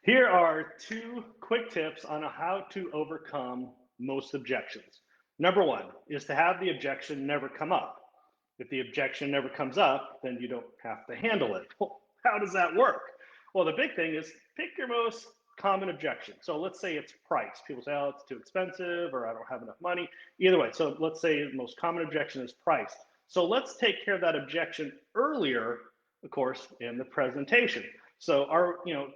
Here are 2 quick tips on how to overcome most objections. Number 1 is to have the objection never come up. If the objection never comes up, then you don't have to handle it. Well, how does that work? Well, the big thing is pick your most common objection. So let's say it's price. People say, oh, it's too expensive, or I don't have enough money. Either way, so let's say the most common objection is price. So let's take care of that objection earlier, of course, in the presentation. So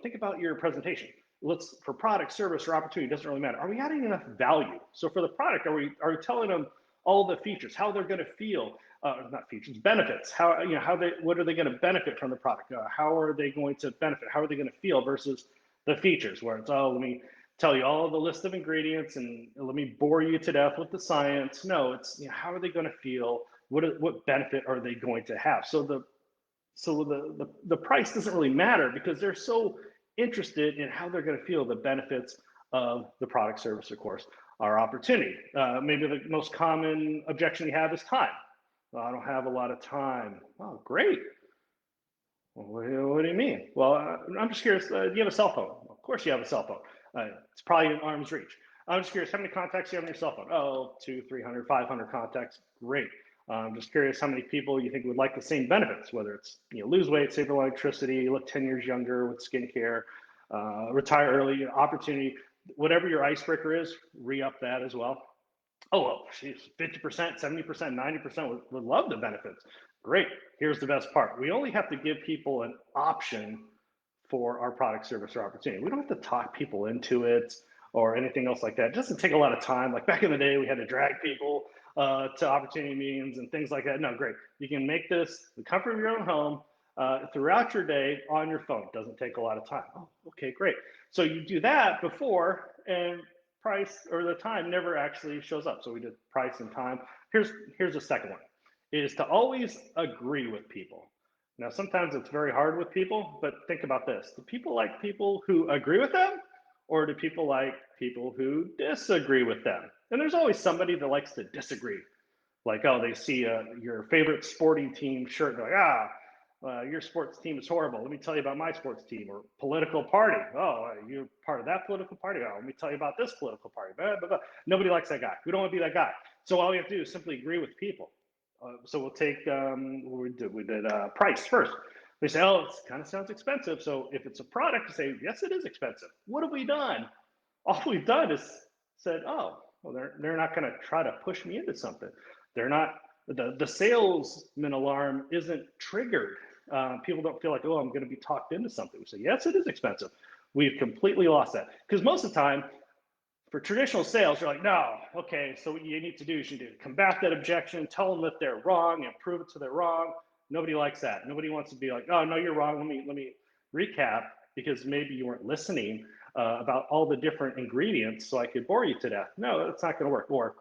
think about your presentation. Let's, for product, service, or opportunity, doesn't really matter. Are we adding enough value? So for the product, are we telling them all the features, how they're going to feel, not features, benefits, what are they going to benefit from the product? How are they going to benefit? How are they going to feel versus the features where it's, oh, let me tell you all the list of ingredients and let me bore you to death with the science. No, it's, how are they going to feel? What benefit are they going to have? So the price doesn't really matter because they're so interested in how they're going to feel the benefits of the product, service, of course, our opportunity. Maybe the most common objection you have is time. Well, I don't have a lot of time. Oh, great. Well, what do you mean? Well, I'm just curious, do you have a cell phone? Of course you have a cell phone. It's probably in arm's reach. I'm just curious, how many contacts do you have on your cell phone? Oh, 200, 300, 500 contacts. Great. I'm just curious how many people you think would like the same benefits, whether it's lose weight, save electricity, look 10 years younger with skincare, retire early, opportunity, whatever your icebreaker is, re-up that as well. Oh, well, geez, 50%, 70%, 90% would love the benefits. Great. Here's the best part. We only have to give people an option for our product, service, or opportunity. We don't have to talk people into it or anything else like that. It doesn't take a lot of time. Like back in the day, we had to drag people to opportunity meetings and things like that. No, great. You can make this the comfort of your own home throughout your day on your phone. It doesn't take a lot of time. Oh, okay, great. So you do that before, and price or the time never actually shows up. So we did price and time. Here's the second one, is to always agree with people. Now, sometimes it's very hard with people, but think about this. Do people like people who agree with them, or do people like people who disagree with them? And there's always somebody that likes to disagree. Like, oh, they see your favorite sporting team shirt, and they're like, your sports team is horrible. Let me tell you about my sports team. Or political party. Oh, you're part of that political party. Oh, let me tell you about this political party. Blah, blah, blah. Nobody likes that guy. We don't want to be that guy. So all we have to do is simply agree with people. So we'll take what we did price first. They say, oh, it kind of sounds expensive. So if it's a product, you say, yes, it is expensive. What have we done? All we've done is said, oh, well, they're not going to try to push me into something. They're not, the salesman alarm isn't triggered. People don't feel like, oh, I'm going to be talked into something. We say, yes, it is expensive. We've completely lost that. Because most of the time, for traditional sales, you're like, no, okay, so what you need to do is you need to combat that objection, tell them that they're wrong, and prove it to they're wrong. Nobody likes that. Nobody wants to be like, oh, no, you're wrong. Let me recap, because maybe you weren't listening about all the different ingredients, so I could bore you to death. No, that's not going to work. Or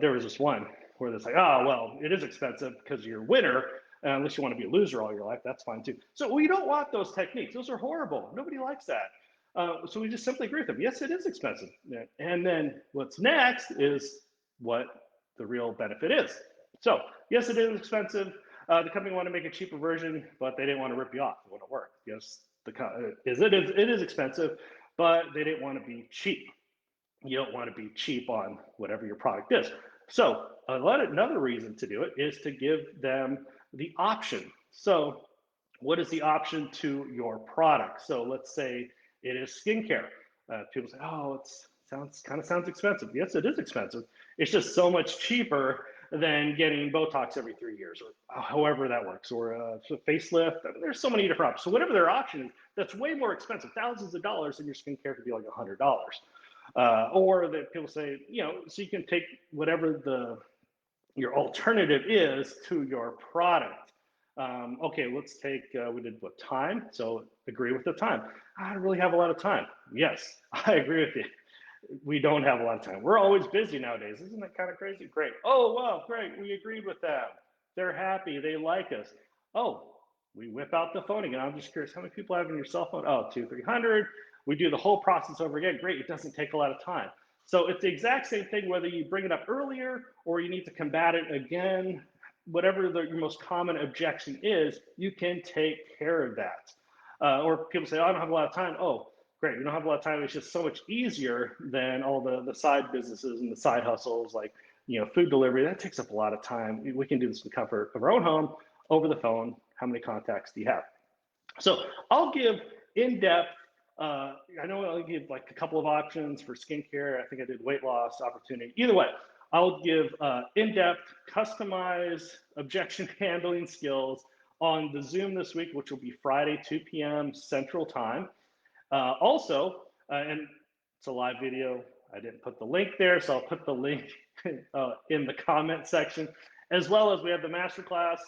there was this one where it's like, oh, well, it is expensive because you're a winner. Unless you want to be a loser all your life, that's fine too. So we don't want those techniques. Those are horrible. Nobody likes that. So we just simply agree with them. Yes, it is expensive. And then what's next is what the real benefit is. So yes, it is expensive. The company wanted to make a cheaper version, but they didn't want to rip you off. It wouldn't work. Yes, it is expensive, but they didn't want to be cheap. You don't want to be cheap on whatever your product is. So another reason to do it is to give them the option. So what is the option to your product? So let's say it is skincare. People say, oh, it sounds expensive. Yes, it is expensive. It's just so much cheaper than getting Botox every 3 years, or however that works, or a facelift. I mean, there's so many different options. So whatever their option is, that's way more expensive, thousands of dollars, and your skincare could be like $100. Or that people say, so you can take whatever your alternative is to your product. Okay, let's take, we did what, time? So agree with the time. I don't really have a lot of time. Yes, I agree with you. We don't have a lot of time. We're always busy nowadays. Isn't that kind of crazy? Great. Oh, wow, great. We agreed with them. They're happy. They like us. Oh, we whip out the phone again. I'm just curious, how many people have on your cell phone? Oh, 200, 300. We do the whole process over again. Great. It doesn't take a lot of time. So it's the exact same thing, whether you bring it up earlier or you need to combat it again. Whatever your most common objection is, you can take care of that. Or people say, oh, I don't have a lot of time. Oh, Great. We don't have a lot of time. It's just so much easier than all the side businesses and the side hustles like, food delivery. That takes up a lot of time. We can do this in the comfort of our own home over the phone. How many contacts do you have? So I'll give in-depth, I know I'll give like a couple of options for skincare. I think I did weight loss opportunity. Either way, I'll give in-depth, customized objection handling skills on the Zoom this week, which will be Friday, 2 p.m. Central Time. And it's a live video. I didn't put the link there, so I'll put the link in the comment section, as well as we have the masterclass,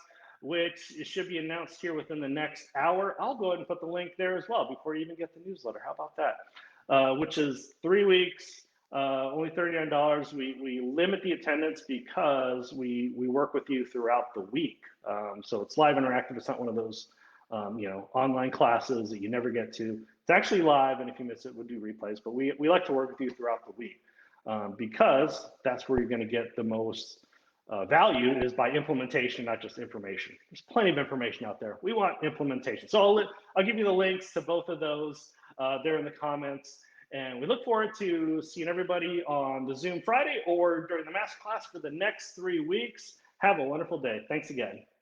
which should be announced here within the next hour. I'll go ahead and put the link there as well before you even get the newsletter. How about that? Which is 3 weeks, only $39. We limit the attendance because we work with you throughout the week. So it's live interactive. It's not one of those online classes that you never get to. It's actually live, and if you miss it, we'll do replays. But we like to work with you throughout the week because that's where you're going to get the most value is by implementation, not just information. There's plenty of information out there. We want implementation. So I'll give you the links to both of those there in the comments. And we look forward to seeing everybody on the Zoom Friday or during the masterclass for the next 3 weeks. Have a wonderful day. Thanks again.